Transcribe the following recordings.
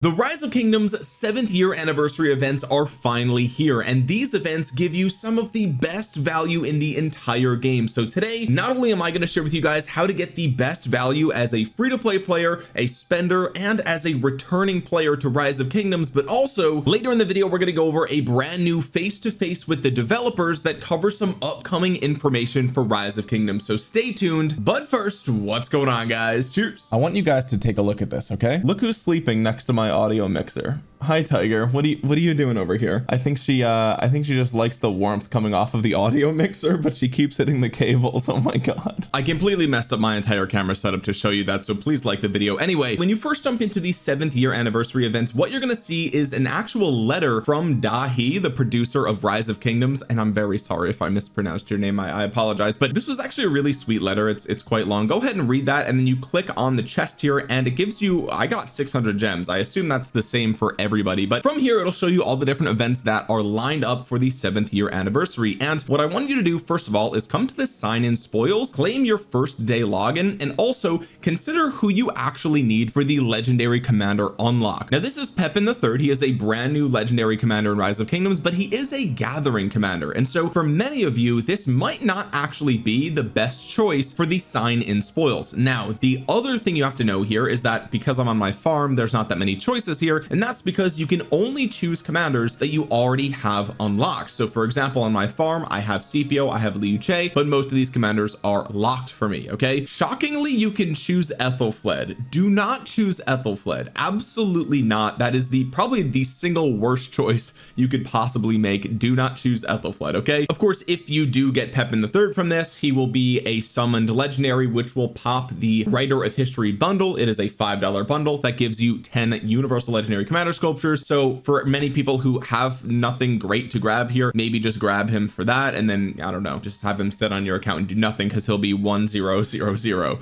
The Rise of Kingdoms 7th year anniversary events are finally here, and these events give you some of the best value in the entire game. So today, not only am I going to share with you guys how to get the best value as a free-to-play player, a spender, and as a returning player to Rise of Kingdoms, but also later in the video we're going to go over a brand new face-to-face with the developers that covers some upcoming information for Rise of Kingdoms. So stay tuned. But first, what's going on, guys? Cheers. I want you guys to take a look at this, okay? Look who's sleeping next to my audio mixer. Hi Tiger, what are you doing over here? I think she just likes the warmth coming off of the audio mixer, but she keeps hitting the cables. Oh my god, I completely messed up my entire camera setup to show you that, so please like the video. Anyway, when you first jump into the 7th year anniversary events, what you're gonna see is an actual letter from Dahi, the producer of Rise of Kingdoms, and I'm very sorry if I mispronounced your name. I apologize, but this was actually a really sweet letter. It's quite long. Go ahead and read that, and then you click on the chest here and it gives you, I got 600 gems. I assume that's the same for everybody, but from here it'll show you all the different events that are lined up for the 7th year anniversary. And what I want you to do first of all is come to this sign in spoils, claim your first day login, and also consider who you actually need for the legendary commander unlock. Now this is Pepin the Third. He is a brand new legendary commander in Rise of Kingdoms, but he is a gathering commander, and so for many of you this might not actually be the best choice for the sign in spoils. Now the other thing you have to know here is that because I'm on my farm, there's not that many choices here, and that's because you can only choose commanders that you already have unlocked. So for example, on my farm I have Scipio, I have Liu Che, but most of these commanders are locked for me. Okay, shockingly you can choose Ethelfled. Do not choose Ethelfled, absolutely not. That is probably the single worst choice you could possibly make. Do not choose Ethelfled. Okay, of course if you do get Pepin the Third from this, he will be a summoned legendary, which will pop the Writer of History bundle. It is a $5 bundle that gives you 10 universal legendary commander sculptures. So for many people who have nothing great to grab here, maybe just grab him for that, and then I don't know, just have him sit on your account and do nothing, because he'll be 1000.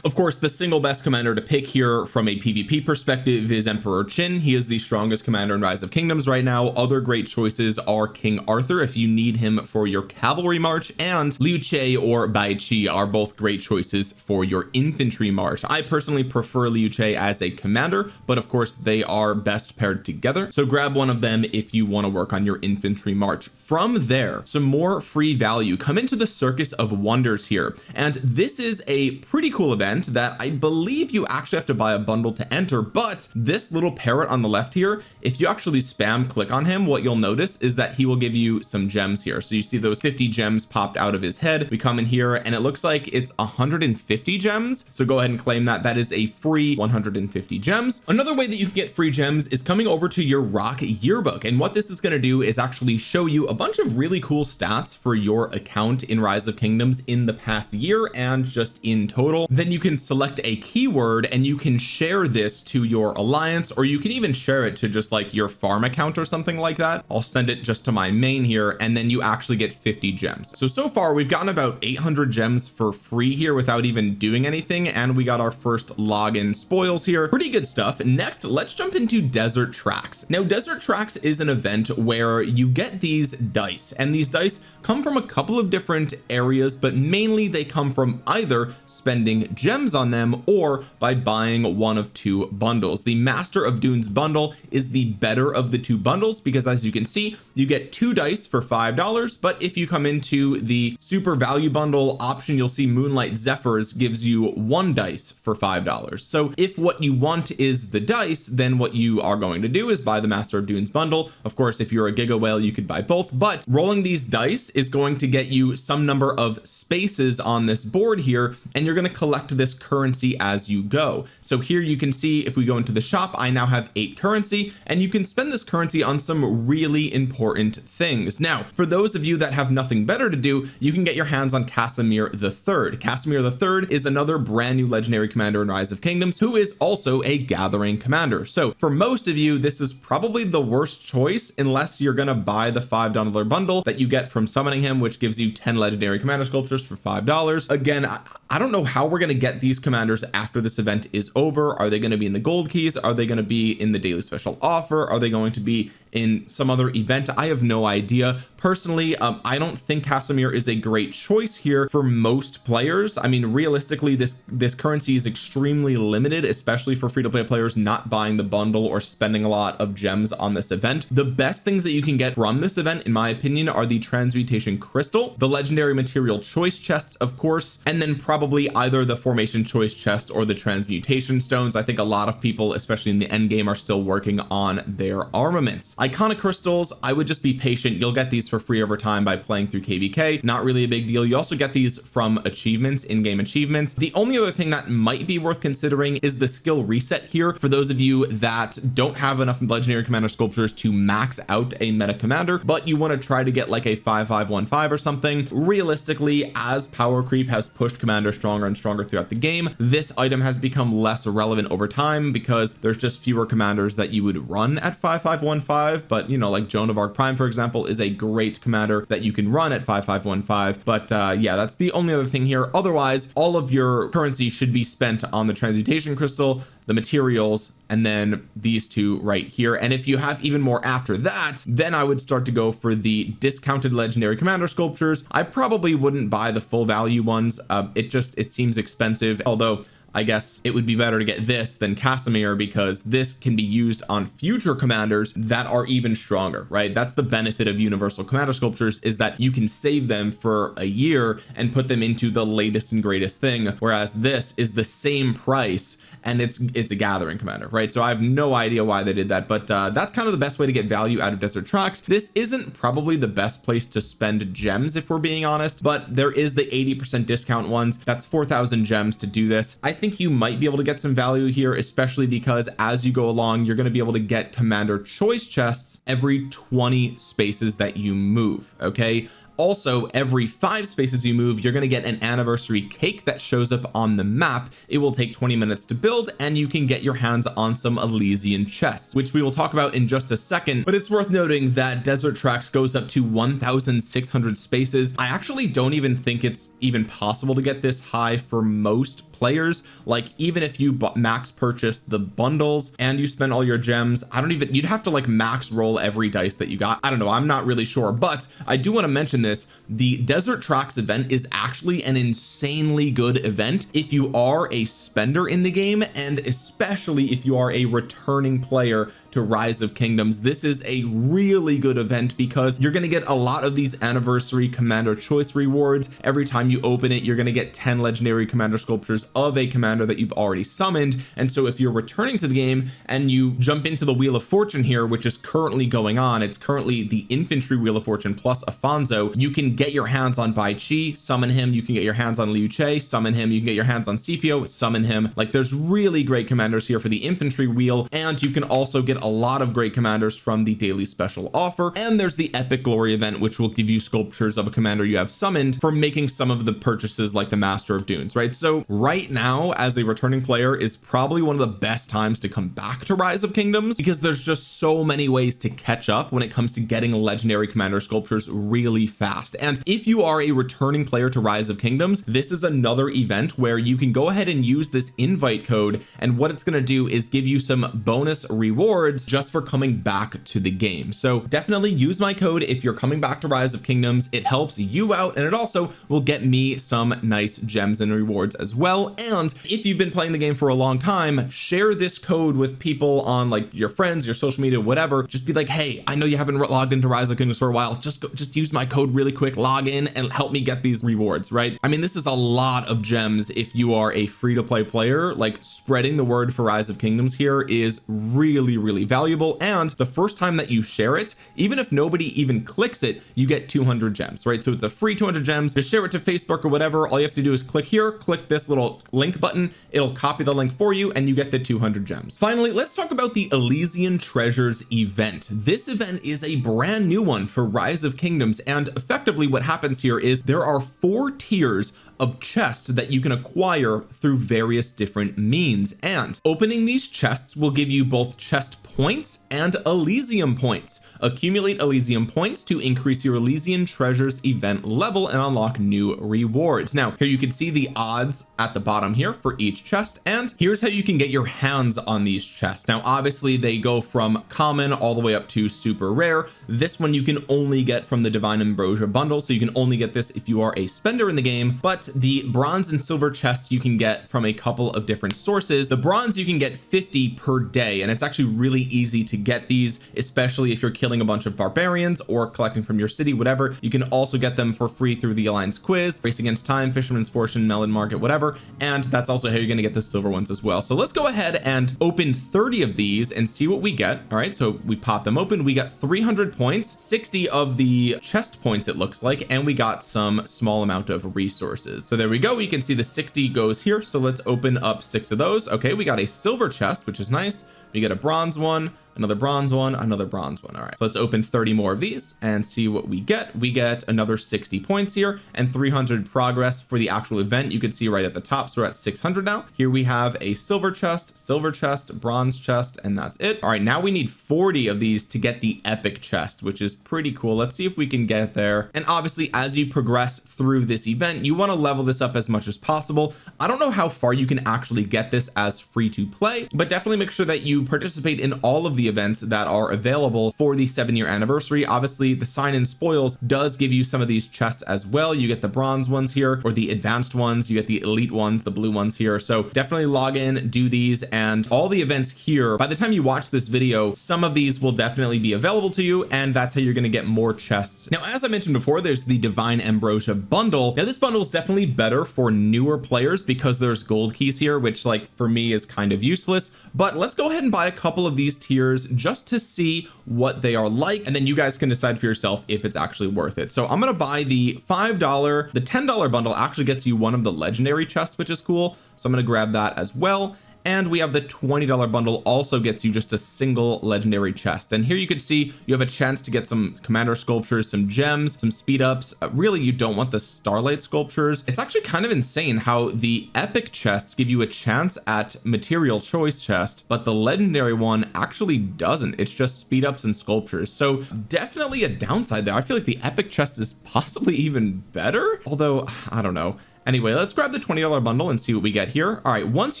Of course the single best commander to pick here from a PvP perspective is Emperor Qin. He is the strongest commander in Rise of Kingdoms right now. Other great choices are King Arthur if you need him for your cavalry march, and Liu Che or Bai Qi are both great choices for your infantry march. I personally prefer Liu Che as a commander, but of course they are best paired together, so grab one of them if you want to work on your infantry march. From there, some more free value. Come into the Circus of Wonders here, and this is a pretty cool event that I believe you actually have to buy a bundle to enter, but this little parrot on the left here, if you actually spam click on him, what you'll notice is that he will give you some gems here. So you see those 50 gems popped out of his head. We come in here and it looks like it's 150 gems, so go ahead and claim that. That is a free 150 gems. Another way that you can get free gems is coming over to your Rock yearbook, and what this is going to do is actually show you a bunch of really cool stats for your account in Rise of Kingdoms in the past year and just in total. Then you can select a keyword and you can share this to your alliance, or you can even share it to just like your farm account or something like that. I'll send it just to my main here, and then you actually get 50 gems. So far we've gotten about 800 gems for free here without even doing anything, and we got our first login spoils here. Pretty good stuff. Next, let's jump into Desert Tracks. Now Desert Tracks is an event where you get these dice, and these dice come from a couple of different areas, but mainly they come from either spending gems on them or by buying one of two bundles. The Master of Dunes bundle is the better of the two bundles, because as you can see, you get 2 dice for $5, but if you come into the super value bundle option, you'll see Moonlight Zephyrs gives you 1 dice for $5. So if what you want is the dice, then what you are going to do is buy the Master of Dunes bundle. Of course, if you're a Giga Whale, you could buy both, but rolling these dice is going to get you some number of spaces on this board here, and you're going to collect this currency as you go. So here you can see, if we go into the shop, I now have 8 currency, and you can spend this currency on some really important things. Now for those of you that have nothing better to do, you can get your hands on Casimir the Third. Casimir the Third is another brand new legendary commander in Rise of Kingdoms who is also a gathering commander. So for most of you, this is probably the worst choice unless you're gonna buy the $5 bundle that you get from summoning him, which gives you 10 legendary commander sculptures for $5. Again, I don't know how we're going to get these commanders after this event is over. Are they going to be in the gold keys? Are they going to be in the daily special offer? Are they going to be in some other event? I have no idea. Personally, I don't think Casimir is a great choice here for most players. I mean, realistically, this currency is extremely limited, especially for free-to-play players not buying the bundle or spending a lot of gems on this event. The best things that you can get from this event, in my opinion, are the transmutation crystal, the legendary material choice chests, of course, and then probably either the formation choice chest or the transmutation stones. I think a lot of people, especially in the end game, are still working on their armaments. Iconic crystals, I would just be patient. You'll get these for free over time by playing through KVK. Not really a big deal. You also get these from achievements, in-game achievements. The only other thing that might be worth considering is the skill reset here for those of you that don't have enough legendary commander sculptures to max out a meta commander, but you want to try to get like a 5-5-1-5 or something. Realistically, as power creep has pushed commander stronger and stronger throughout the game, this item has become less relevant over time because there's just fewer commanders that you would run at 5-5-1-5. But you know, like Joan of Arc Prime, for example, is a great commander that you can run at 5-5-1-5. But yeah, that's the only other thing here. Otherwise, all of your currency should be spent on the transmutation crystal, the materials, and then these two right here. And if you have even more after that, then I would start to go for the discounted legendary commander sculptures. I probably wouldn't buy the full value ones. It seems expensive, although I guess it would be better to get this than Casimir because this can be used on future commanders that are even stronger, right? That's the benefit of universal commander sculptures, is that you can save them for a year and put them into the latest and greatest thing, whereas this is the same price and it's a gathering commander, right? So I have no idea why they did that, but that's kind of the best way to get value out of Desert Tracks. This isn't probably the best place to spend gems if we're being honest, but there is the 80% discount ones. That's 4,000 gems to do this. I think you might be able to get some value here, especially because as you go along, you're going to be able to get commander choice chests every 20 spaces that you move. Okay. Also, every 5 spaces you move, you're going to get an anniversary cake that shows up on the map. It will take 20 minutes to build, and you can get your hands on some Elysian chests, which we will talk about in just a second. But it's worth noting that Desert Tracks goes up to 1,600 spaces. I actually don't even think it's even possible to get this high for most players. Like, even if you max purchase the bundles and you spend all your gems, you'd have to like max roll every dice that you got. I don't know, I'm not really sure, but I do want to mention this. The Desert Tracks event is actually an insanely good event if you are a spender in the game, and especially if you are a returning player to Rise of Kingdoms. This is a really good event because you're going to get a lot of these anniversary commander choice rewards. Every time you open it, you're going to get 10 legendary commander sculptures of a commander that you've already summoned. And so if you're returning to the game and you jump into the Wheel of Fortune here, which is currently going on, it's currently the infantry Wheel of Fortune plus Afonso, you can get your hands on Bai Chi, summon him. You can get your hands on Liu Che, summon him. You can get your hands on Scipio, summon him. Like, there's really great commanders here for the infantry wheel, and you can also get a lot of great commanders from the daily special offer. And there's the epic glory event, which will give you sculptures of a commander you have summoned for making some of the purchases, like the Master of Dunes, right? So right now, as a returning player, is probably one of the best times to come back to Rise of Kingdoms, because there's just so many ways to catch up when it comes to getting legendary commander sculptures really fast. And if you are a returning player to Rise of Kingdoms, this is another event where you can go ahead and use this invite code, and what it's going to do is give you some bonus rewards just for coming back to the game. So definitely use my code if you're coming back to Rise of Kingdoms. It helps you out, and it also will get me some nice gems and rewards as well. And if you've been playing the game for a long time, share this code with people on like your friends, your social media, whatever. Just be like, hey, I know you haven't logged into Rise of Kingdoms for a while. Just use my code really quick, log in and help me get these rewards, right? I mean, this is a lot of gems if you are a free-to-play player. Like, spreading the word for Rise of Kingdoms here is really, really valuable. And the first time that you share it, even if nobody even clicks it, you get 200 gems, right? So it's a free 200 gems. Just share it to Facebook or whatever. All you have to do is click here, click this little link button. It'll copy the link for you, and you get the 200 gems. Finally, let's talk about the Elysian Treasures event. This event is a brand new one for Rise of Kingdoms, and effectively what happens here is there are 4 tiers of chests that you can acquire through various different means, and opening these chests will give you both chest points and Elysian points. Accumulate Elysian points to increase your Elysian treasures event level and unlock new rewards. Now here you can see the odds at the bottom here for each chest, and here's how you can get your hands on these chests. Now obviously they go from common all the way up to super rare. This one you can only get from the Divine Ambrosia bundle, so you can only get this if you are a spender in the game, but the bronze and silver chests you can get from a couple of different sources. The bronze you can get 50 per day, and it's actually really easy to get these, especially if you're killing a bunch of barbarians or collecting from your city, whatever. You can also get them for free through the Alliance quiz, Race Against Time, Fisherman's Fortune, Melon Market, whatever, and that's also how you're going to get the silver ones as well. So let's go ahead and open 30 of these and see what we get. All right, so we pop them open, we got 300 points, 60 of the chest points it looks like, and we got some small amount of resources. So there we go, you can see the 60 goes here, so let's open up 6 of those. Okay, we got a silver chest, which is nice. We get a bronze one, another bronze one, another bronze one. All right, so let's open 30 more of these and see what we get. We get another 60 points here and 300 progress for the actual event. You can see right at the top, so we're at 600 now. Here we have a silver chest, bronze chest, and that's it. All right, now we need 40 of these to get the epic chest, which is pretty cool. Let's see if we can get there. And obviously as you progress through this event, you want to level this up as much as possible. I don't know how far you can actually get this as free to play, but definitely make sure that you participate in all of the events that are available for the 7-year anniversary. Obviously the sign-in spoils does give you some of these chests as well. You get the bronze ones here, or the advanced ones, you get the elite ones, the blue ones here. So definitely log in, do these, and all the events here, by the time you watch this video, some of these will definitely be available to you, and that's how you're going to get more chests. Now as I mentioned before, there's the Divine Ambrosia bundle. Now this bundle is definitely better for newer players because there's gold keys here, which like for me is kind of useless, but let's go ahead and buy a couple of these tiers just to see what they are like, and then you guys can decide for yourself if it's actually worth it. So I'm going to buy the $5, the $10 bundle actually gets you one of the legendary chests, which is cool, so I'm going to grab that as well. And we have the $20 bundle, also gets you just a single legendary chest. And here you can see you have a chance to get some commander sculptures, some gems, some speed ups. Really, you don't want the starlight sculptures. It's actually kind of insane how the epic chests give you a chance at material choice chest, but the legendary one actually doesn't. It's just speed ups and sculptures. So definitely a downside there. I feel like the epic chest is possibly even better, although I don't know. Anyway, let's grab the $20 bundle and see what we get here. All right, once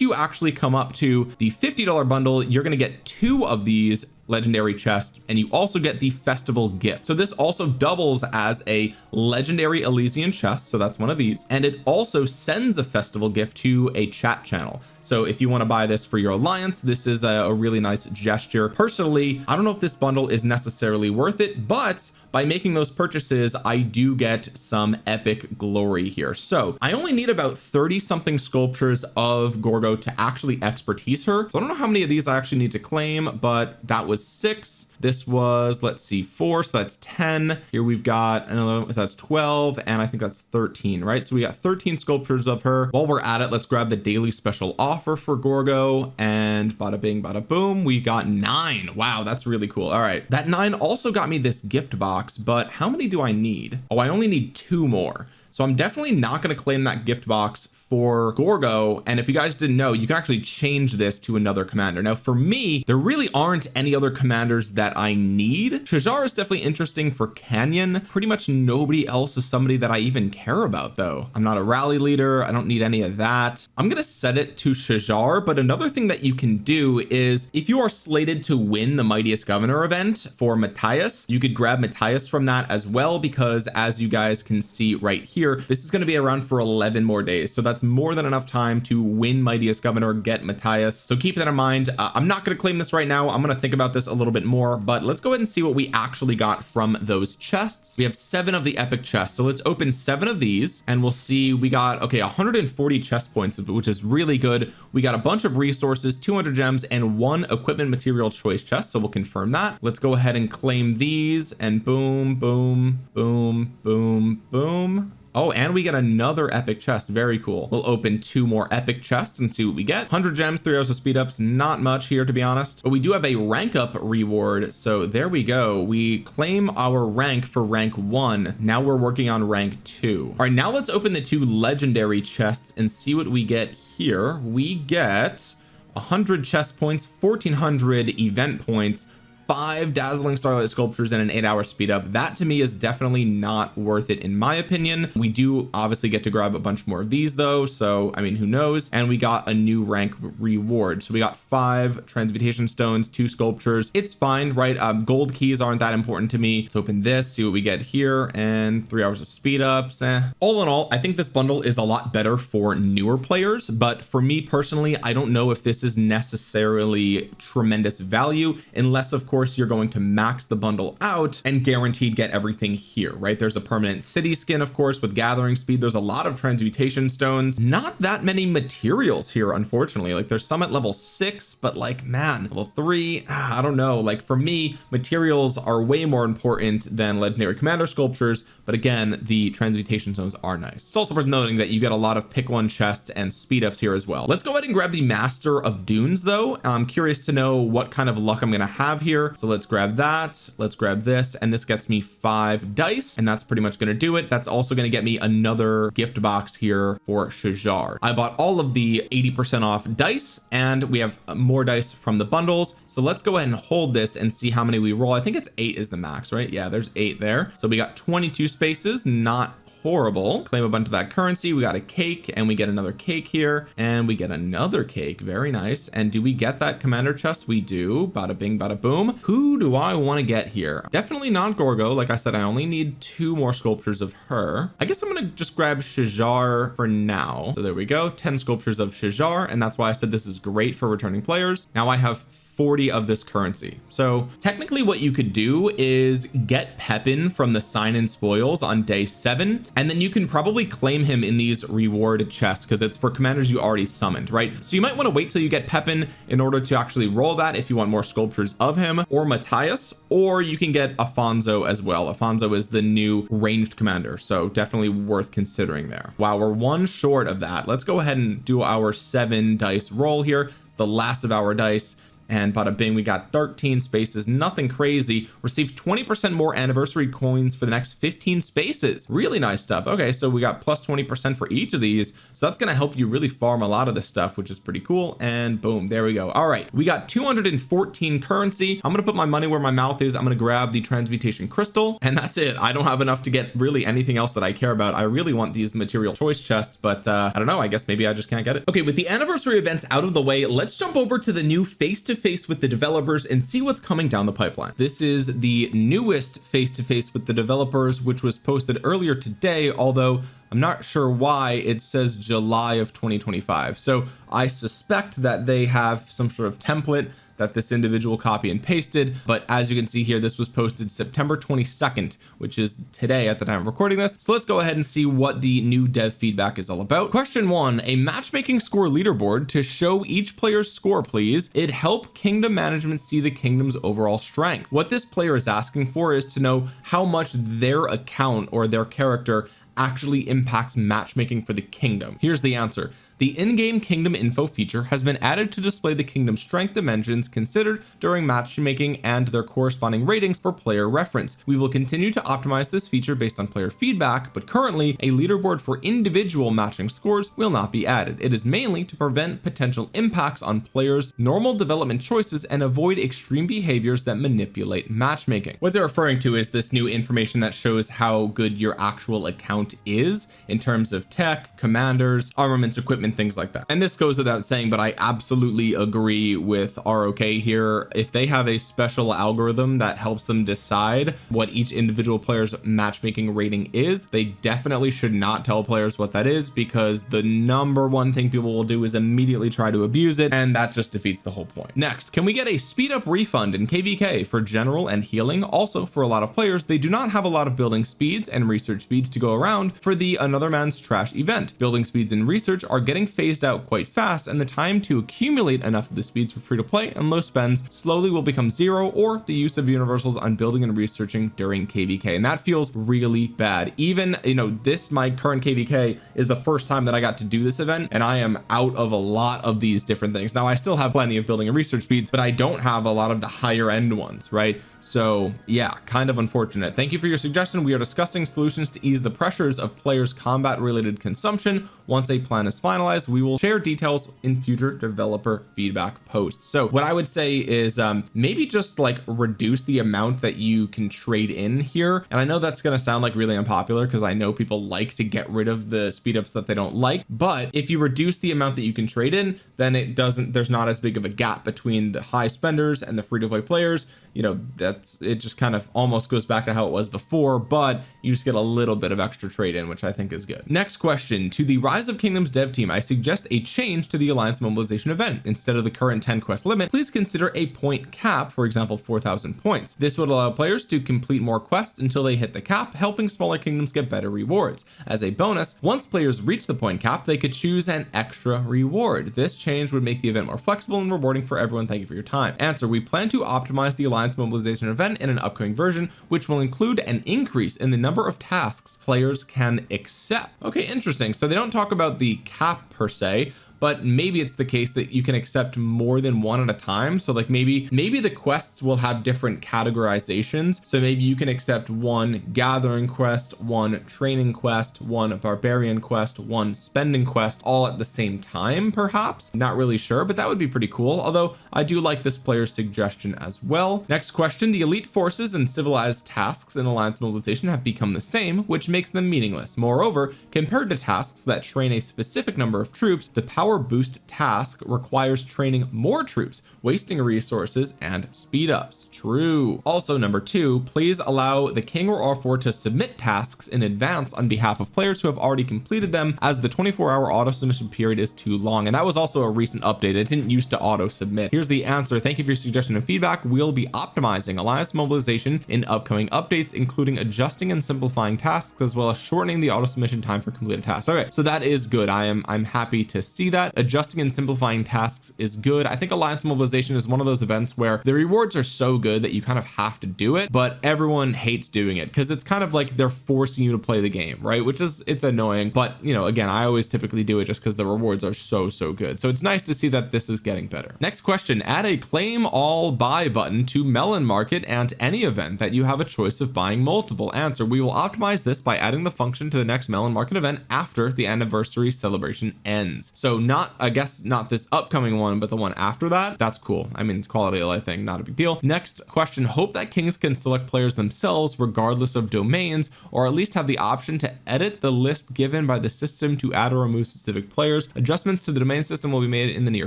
you actually come up to the $50 bundle, you're going to get 2 of these legendary chest, and you also get the festival gift. So this also doubles as a legendary Elysian chest, so that's one of these, and it also sends a festival gift to a chat channel. So if you want to buy this for your alliance, this is a really nice gesture. Personally, I don't know if this bundle is necessarily worth it, but by making those purchases, I do get some epic glory here. So I only need about 30 something sculptures of Gorgo to actually expertise her. So I don't know how many of these I actually need to claim, but that was 6. This was, let's see, 4, so that's 10. Here we've got another, so that's 12, and I think that's 13, right? So we got 13 sculptures of her. While we're at it, let's grab the daily special offer for Gorgo, and bada bing bada boom, we got 9. Wow, that's really cool. All right, that 9 also got me this gift box, but how many do I need? Oh, I only need 2 more. So I'm definitely not going to claim that gift box for Gorgo. And if you guys didn't know, you can actually change this to another commander. Now for me, there really aren't any other commanders that I need. Shajar is definitely interesting for Canyon. Pretty much nobody else is somebody that I even care about though. I'm not a rally leader. I don't need any of that. I'm going to set it to Shajar. But another thing that you can do is if you are slated to win the Mightiest Governor event for Matthias, you could grab Matthias from that as well, because as you guys can see right here, this is going to be around for 11 more days. So that's more than enough time to win Mightiest Governor, get Matthias. So keep that in mind. I'm not going to claim this right now. I'm going to think about this a little bit more, but let's go ahead and see what we actually got from those chests. We have 7 of the epic chests. So let's open 7 of these and we'll see we got, okay, 140 chest points, which is really good. We got a bunch of resources, 200 gems, and 1 equipment material choice chest. So we'll confirm that. Let's go ahead and claim these, and boom, boom, boom, boom, boom. Oh, and we get another epic chest. Very cool. We'll open 2 more epic chests and see what we get. 100 gems, 3 hours of speed ups. Not much here, to be honest, but we do have a rank up reward. So there we go. We claim our rank for rank 1. Now we're working on rank 2. All right, now let's open the 2 legendary chests and see what we get here. We get 100 chest points, 1400 event points, 5 dazzling starlight sculptures, and an 8-hour speed up. That to me is definitely not worth it in my opinion. We do obviously get to grab a bunch more of these though, so I mean, who knows. And we got a new rank reward, so we got 5 transmutation stones, 2 sculptures. It's fine, right? Gold keys aren't that important to me. Let's open this, see what we get here, and 3 hours of speed ups. All in all, I think this bundle is a lot better for newer players, but for me personally, I don't know if this is necessarily tremendous value, unless of course you're going to max the bundle out and guaranteed get everything here, right? There's a permanent city skin, of course, with gathering speed. There's a lot of transmutation stones, not that many materials here, unfortunately. Like there's some at level 6, but like, man, level 3, I don't know. Like for me, materials are way more important than legendary commander sculptures, but again, the transmutation stones are nice. It's also worth noting that you get a lot of pick 1 chests and speed ups here as well. Let's go ahead and grab the Master of Dunes though. I'm curious to know what kind of luck I'm gonna have here. So let's grab that, let's grab this, and this gets me 5 dice, and that's pretty much going to do it. That's also going to get me another gift box here for Shajar. I bought all of the 80% off dice, and we have more dice from the bundles. So let's go ahead and hold this and see how many we roll. I think it's 8 is the max, right? Yeah, there's 8 there. So we got 22 spaces, not horrible. Claim a bunch of that currency. We got a cake, and we get another cake here, and we get another cake. Very nice. And do we get that commander chest? We do. Bada bing, bada boom. Who do I want to get here? Definitely not Gorgo. Like I said, I only need 2 more sculptures of her. I guess I'm gonna just grab Shajar for now. So there we go, 10 sculptures of Shajar, and that's why I said this is great for returning players. Now I have 40 of this currency. So technically what you could do is get Pepin from the sign-in spoils on day 7, and then you can probably claim him in these reward chests because it's for commanders you already summoned, right? So you might want to wait till you get Pepin in order to actually roll that if you want more sculptures of him, or Matthias, or you can get Afonso as well. Afonso is the new ranged commander, so definitely worth considering there. Wow, we're 1 short of that. Let's go ahead and do our 7 dice roll here. It's the last of our dice. And bada bing, we got 13 spaces, nothing crazy. Received 20% more anniversary coins for the next 15 spaces. Really nice stuff. Okay, so we got plus 20% for each of these, so that's going to help you really farm a lot of this stuff, which is pretty cool. And boom, there we go. All right, we got 214 currency. I'm gonna put my money where my mouth is. I'm gonna grab the transmutation crystal, and that's it. I don't have enough to get really anything else that I care about. I really want these material choice chests, but I don't know, I guess maybe I just can't get it. Okay, with the anniversary events out of the way, let's jump over to the new face-to-face with the developers and see what's coming down the pipeline. This is the newest face-to-face with the developers, which was posted earlier today, although I'm not sure why it says July of 2025. So I suspect that they have some sort of template that this individual copy and pasted, but as you can see here, this was posted September 22nd, which is today at the time of recording this. So let's go ahead and see what the new dev feedback is all about. Question 1, a matchmaking score leaderboard to show each player's score, please. It'd help kingdom management see the kingdom's overall strength. What this player is asking for is to know how much their account or their character actually impacts matchmaking for the kingdom. Here's the answer. The in-game kingdom info feature has been added to display the kingdom's strength dimensions considered during matchmaking and their corresponding ratings for player reference. We will continue to optimize this feature based on player feedback, but currently a leaderboard for individual matching scores will not be added. It is mainly to prevent potential impacts on players' normal development choices and avoid extreme behaviors that manipulate matchmaking. What they're referring to is this new information that shows how good your actual account is in terms of tech, commanders, armaments, equipment, things like that. And this goes without saying, but I absolutely agree with ROK here. If they have a special algorithm that helps them decide what each individual player's matchmaking rating is, they definitely should not tell players what that is, because the number one thing people will do is immediately try to abuse it, and that just defeats the whole point. Next, can we get a speed up refund in KVK for general and healing? Also, for a lot of players, they do not have a lot of building speeds and research speeds to go around for the Another Man's Trash event. Building speeds and research are getting getting phased out quite fast, and the time to accumulate enough of the speeds for free to play and low spends slowly will become zero, or the use of universals on building and researching during kvk. And that feels really bad. Even, you know, this, my current kvk is the first time that I got to do this event, and I am out of a lot of these different things. Now I still have plenty of building and research speeds, but I don't have a lot of the higher end ones, right? So yeah, kind of unfortunate. Thank you for your suggestion. We are discussing solutions to ease the pressures of players' combat related consumption. Once a plan is finalized, we will share details in future developer feedback posts. So what I would say is maybe just like reduce the amount that you can trade in here. And I know that's going to sound like really unpopular, because I know people like to get rid of the speed ups that they don't like, but if you reduce the amount that you can trade in, then there's not as big of a gap between the high spenders and the free to play players. You know, it just kind of almost goes back to how it was before, but you just get a little bit of extra trade in, which I think is good. Next question: to the Rise of Kingdoms dev team, I suggest a change to the Alliance mobilization event. Instead of the current 10 quest limit, please consider a point cap, for example 4,000 points. This would allow players to complete more quests until they hit the cap, helping smaller kingdoms get better rewards. As a bonus, once players reach the point cap, they could choose an extra reward. This change would make the event more flexible and rewarding for everyone. Thank you for your time. Answer: we plan to optimize the Alliance mobilization event in an upcoming version, which will include an increase in the number of tasks players can accept. Okay, interesting. So they don't talk about the cap per se, but maybe it's the case that you can accept more than one at a time. So like maybe the quests will have different categorizations. So maybe you can accept one gathering quest, one training quest, one barbarian quest, one spending quest, all at the same time, perhaps. Not really sure, but that would be pretty cool. Although I do like this player's suggestion as well. Next question: the elite forces and civilized tasks in Alliance mobilization have become the same, which makes them meaningless. Moreover, compared to tasks that train a specific number of troops, the power boost task requires training more troops, wasting resources and speed ups. True. Also, number 2, please allow the king or R4 to submit tasks in advance on behalf of players who have already completed them, as the 24-hour auto submission period is too long. And that was also a recent update. It didn't used to auto submit. Here's the answer: thank you for your suggestion and feedback. We'll be optimizing Alliance mobilization in upcoming updates, including adjusting and simplifying tasks, as well as shortening the auto submission time for completed tasks. Okay, so that is good. I'm happy to see that. Adjusting and simplifying tasks is good. I think Alliance mobilization is one of those events where the rewards are so good that you kind of have to do it, but everyone hates doing it because it's kind of like they're forcing you to play the game, right? Which is, it's annoying, but you know, again, I always typically do it just because the rewards are so good. So it's nice to see that this is getting better. Next question: add a claim all buy button to Melon Market and any event that you have a choice of buying multiple. Answer: we will optimize this by adding the function to the next Melon Market event after the anniversary celebration ends. So not, I guess not this upcoming one, but the one after that. That's cool. I mean, quality of life thing, not a big deal. Next question: hope that kings can select players themselves regardless of domains, or at least have the option to edit the list given by the system to add or remove specific players. Adjustments to the domain system will be made in the near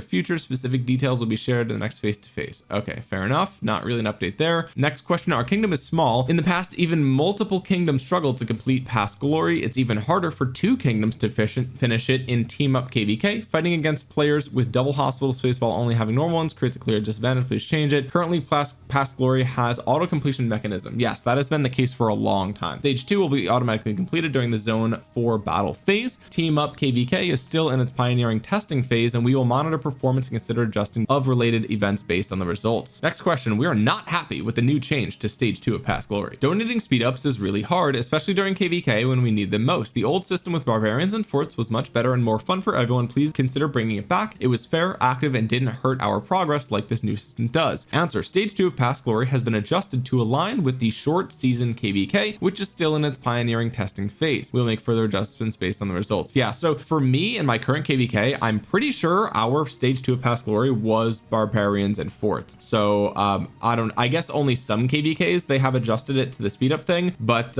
future. Specific details will be shared in the next face-to-face. Okay, fair enough. Not really an update there. Next question: our kingdom is small. In the past, even multiple kingdoms struggled to complete past glory. It's even harder for 2 kingdoms to finish it in team up kvk. Fighting against players with double hospital space while only having normal ones creates a clear disadvantage. Please change it. Currently, past glory has auto completion mechanism. Yes, that has been the case for a long time. Stage 2 will be automatically completed during the zone 4 battle phase. Team up kvk is still in its pioneering testing phase, and we will monitor performance and consider adjusting of related events based on the results. Next question: we are not happy with the new change to stage 2 of past glory. Donating speed ups is really hard, especially during kvk when we need them most. The old system with barbarians and forts was much better and more fun for everyone. Please consider bringing it back. It was fair, active, and didn't hurt our progress like this new system does. Answer: stage 2 of past glory has been adjusted to align with the short season kvk, which is still in its pioneering testing phase. We'll make further adjustments based on the results. Yeah, so for me in my current kvk, I'm pretty sure our stage 2 of past glory was barbarians and forts. So I guess only some kvks they have adjusted it to the speed up thing, but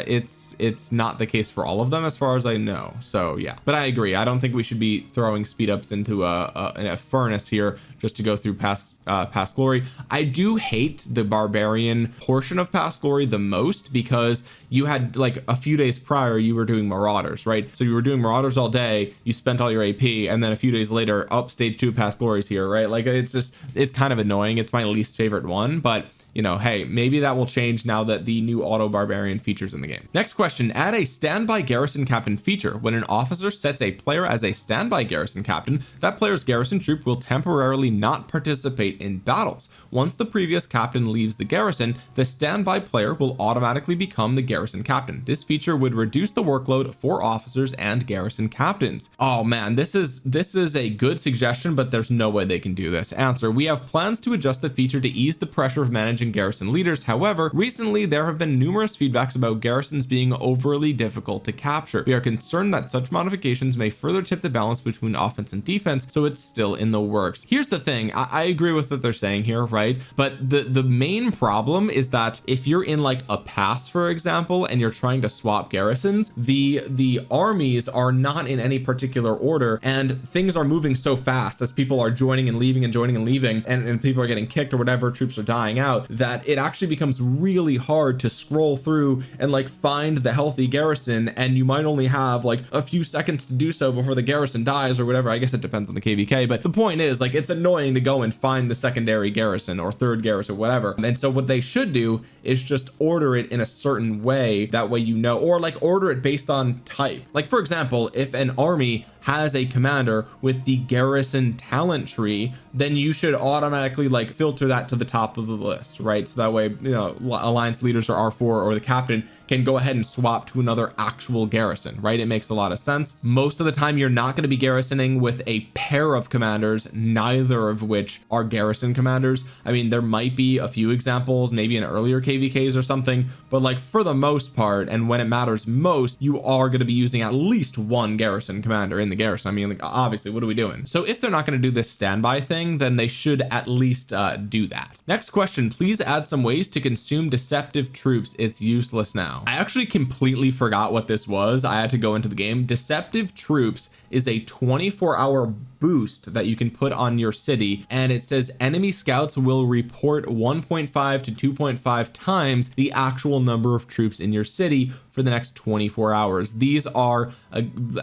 it's not the case for all of them as far as I know. So yeah, but I agree. I don't think we should be throwing speed ups into a furnace here just to go through past glory. I do hate the barbarian portion of past glory the most, because you had like a few days prior you were doing marauders, right? So you were doing marauders all day, you spent all your AP, and then a few days later up stage 2 past glories here, right? Like it's kind of annoying. It's my least favorite one, but you know, hey, maybe that will change now that the new auto barbarian features in the game. Next question, add a standby garrison captain feature. When an officer sets a player as a standby garrison captain, that player's garrison troop will temporarily not participate in battles. Once the previous captain leaves the garrison, the standby player will automatically become the garrison captain. This feature would reduce the workload for officers and garrison captains. Oh man, this is a good suggestion, but there's no way they can do this. Answer, we have plans to adjust the feature to ease the pressure of managing garrison leaders. However, recently there have been numerous feedbacks about garrisons being overly difficult to capture. We are concerned that such modifications may further tip the balance between offense and defense, so it's still in the works. Here's the thing, I agree with what they're saying here, right? But the main problem is that if you're in like a pass, for example, and you're trying to swap garrisons, the armies are not in any particular order, and things are moving so fast as people are joining and leaving and joining and leaving, and people are getting kicked or whatever, troops are dying out, that it actually becomes really hard to scroll through and like find the healthy garrison, and you might only have like a few seconds to do so before the garrison dies or whatever. I guess it depends on the kvk, but the point is, like, it's annoying to go and find the secondary garrison or third garrison or whatever. And so what they should do is just order it in a certain way, that way, you know, or like order it based on type. Like, for example, if an army has a commander with the garrison talent tree, then you should automatically like filter that to the top of the list, right? So that way, you know, alliance leaders or R4 or the captain can go ahead and swap to another actual garrison, right? It makes a lot of sense. Most of the time you're not going to be garrisoning with a pair of commanders, neither of which are garrison commanders. I mean, there might be a few examples, maybe in earlier kvks or something, but like for the most part, and when it matters most, you are going to be using at least one garrison commander in the garrison. I mean, like, obviously, what are we doing? So if they're not going to do this standby thing, then they should at least do that. Next question, please add some ways to consume deceptive troops. It's useless now. I actually completely forgot what this was. I had to go into the game. Deceptive troops is a 24-hour boost that you can put on your city, and it says enemy scouts will report 1.5 to 2.5 times the actual number of troops in your city for the next 24 hours. These are,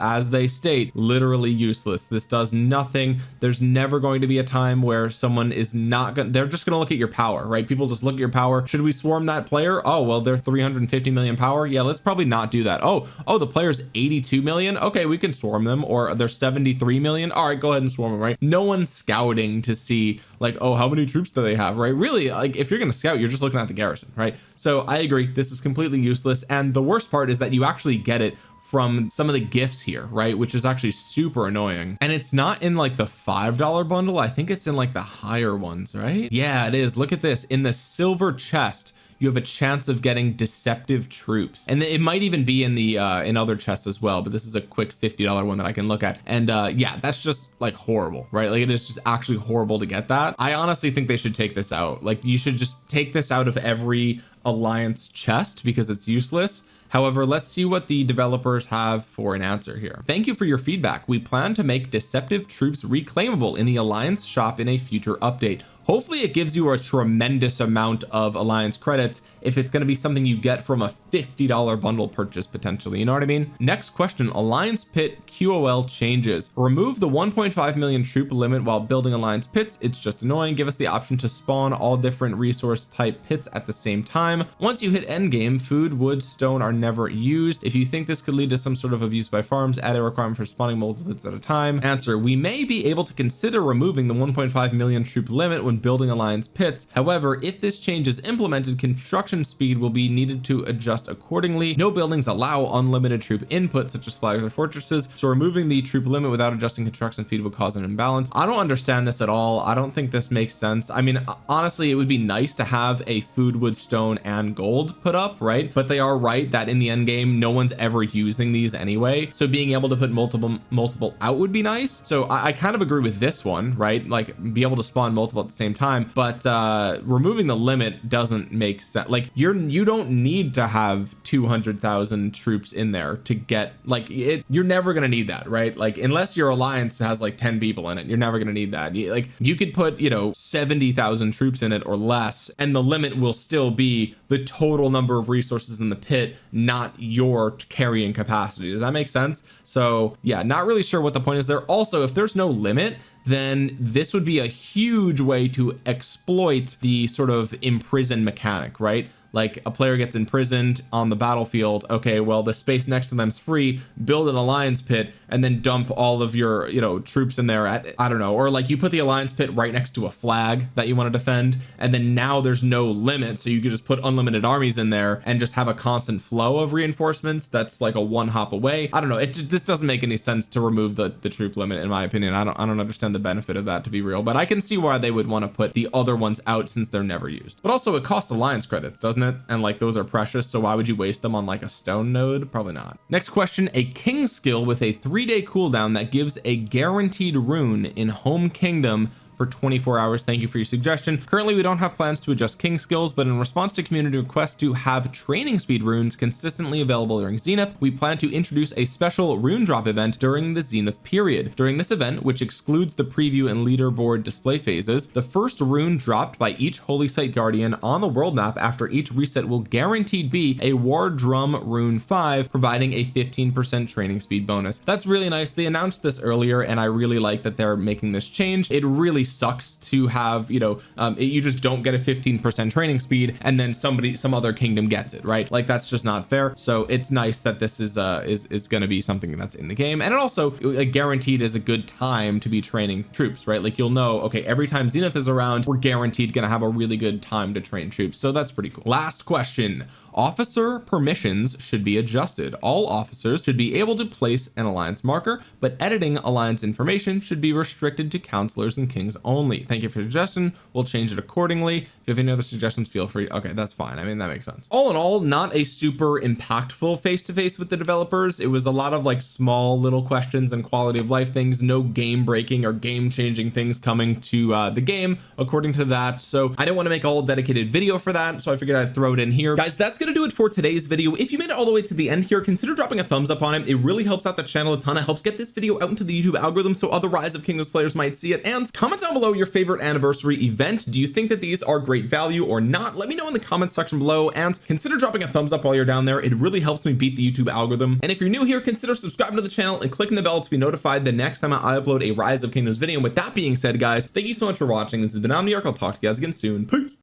as they state, literally useless. This does nothing. There's never going to be a time where someone is not going, they're just going to look at your power, right? People just look at your power. Should we swarm that player? Oh, well, they're 350 million power. Yeah, let's probably not do that. Oh, the player's 82 million. Okay, we can swarm them. Or they're 73 million. All right, go ahead and swarm them, right? No one's scouting to see like, oh, how many troops do they have, right? Really, like, if you're going to scout, you're just looking at the garrison, right? So I agree, this is completely useless. And the worst part is that you actually get it from some of the gifts here, right? Which is actually super annoying. And it's not in like the $5 bundle. I think it's in like the higher ones, right? Yeah, it is. Look at this. In the silver chest, you have a chance of getting deceptive troops, and it might even be in the in other chests as well, but this is a quick $50 one that I can look at. And yeah, that's just like horrible, right? Like, it is just actually horrible to get that. I honestly think they should take this out. Like, you should just take this out of every alliance chest because it's useless. However, let's see what the developers have for an answer here. Thank you for your feedback. We plan to make deceptive troops reclaimable in the Alliance shop in a future update. Hopefully it gives you a tremendous amount of Alliance credits if it's going to be something you get from a $50 bundle purchase potentially, you know what I mean? Next question, Alliance Pit QOL changes. Remove the 1.5 million troop limit while building Alliance pits. It's just annoying. Give us the option to spawn all different resource type pits at the same time. Once you hit endgame, food, wood, stone are never used. If you think this could lead to some sort of abuse by farms, add a requirement for spawning multiple pits at a time. Answer, we may be able to consider removing the 1.5 million troop limit when building Alliance pits. However, if this change is implemented, construction speed will be needed to adjust accordingly. No buildings allow unlimited troop input such as flags or fortresses, so removing the troop limit without adjusting construction speed would cause an imbalance. I don't understand this at all. I don't think this makes sense. I mean, honestly, it would be nice to have a food, wood, stone, and gold put up, right? But they are right that in the end game, no one's ever using these anyway, so being able to put multiple out would be nice. So I kind of agree with this one, right? Like, be able to spawn multiple at the same time, but removing the limit doesn't make sense. Like, you don't need to have 200,000 troops in there to get like it. You're never gonna need that, right? Like, unless your alliance has like 10 people in it, you're never gonna need that. Like, you could put, you know, 70,000 troops in it or less, and the limit will still be the total number of resources in the pit, not your carrying capacity. Does that make sense? So yeah, not really sure what the point is there. Also, if there's no limit, then this would be a huge way to exploit the sort of imprisoned mechanic, right? Like a player gets imprisoned on the battlefield. Okay, well, the space next to them's free. Build an alliance pit and then dump all of your, troops in there at, I don't know, or like you put the alliance pit right next to a flag that you want to defend, and then now there's no limit, so you could just put unlimited armies in there and just have a constant flow of reinforcements that's like a one hop away. I don't know, this doesn't make any sense to remove the troop limit, in my opinion. I don't understand the benefit of that, to be real, but I can see why they would want to put the other ones out since they're never used. But also it costs alliance credits, doesn't it? And like those are precious, so why would you waste them on like a stone node? Probably not. Next question, a king skill with a 3-day cooldown that gives a guaranteed rune in home kingdom for 24 hours. Thank you for your suggestion. Currently we don't have plans to adjust king skills, but in response to community requests to have training speed runes consistently available during Zenith, we plan to introduce a special rune drop event during the Zenith period. During this event, which excludes the preview and leaderboard display phases, the first rune dropped by each holy site guardian on the world map after each reset will guaranteed be a war drum rune 5, providing a 15% training speed bonus. That's really nice. They announced this earlier and I really like that they're making this change. It really sucks to have, you just don't get a 15% training speed and then some other kingdom gets it, right? Like that's just not fair. So it's nice that this is going to be something that's in the game, and it also guaranteed is a good time to be training troops, right? Like you'll know, okay, every time Zenith is around, we're guaranteed going to have a really good time to train troops. So that's pretty cool. Last question. Officer permissions should be adjusted. All officers should be able to place an alliance marker, but editing alliance information should be restricted to counselors and kings only. Thank you for your suggestion. We'll change it accordingly. If you have any other suggestions, feel free. Okay, that's fine. I mean, that makes sense. All in all, not a super impactful face-to-face with the developers. It was a lot of like small little questions and quality of life things, no game breaking or game changing things coming to the game according to that. So I didn't want to make a whole dedicated video for that, so I figured I'd throw it in here. Guys, that's gonna do it for today's video. If you made it all the way to the end here, consider dropping a thumbs up on it. It really helps out the channel a ton. It helps get this video out into the YouTube algorithm so other Rise of Kingdoms players might see it. And comment down below your favorite anniversary event. Do you think that these are great value or not? Let me know in the comments section below, and consider dropping a thumbs up while you're down there. It really helps me beat the YouTube algorithm. And if you're new here, consider subscribing to the channel and clicking the bell to be notified the next time I upload a Rise of Kingdoms video. And with that being said, guys, thank you so much for watching. This has been Omniarch. I'll talk to you guys again soon. Peace.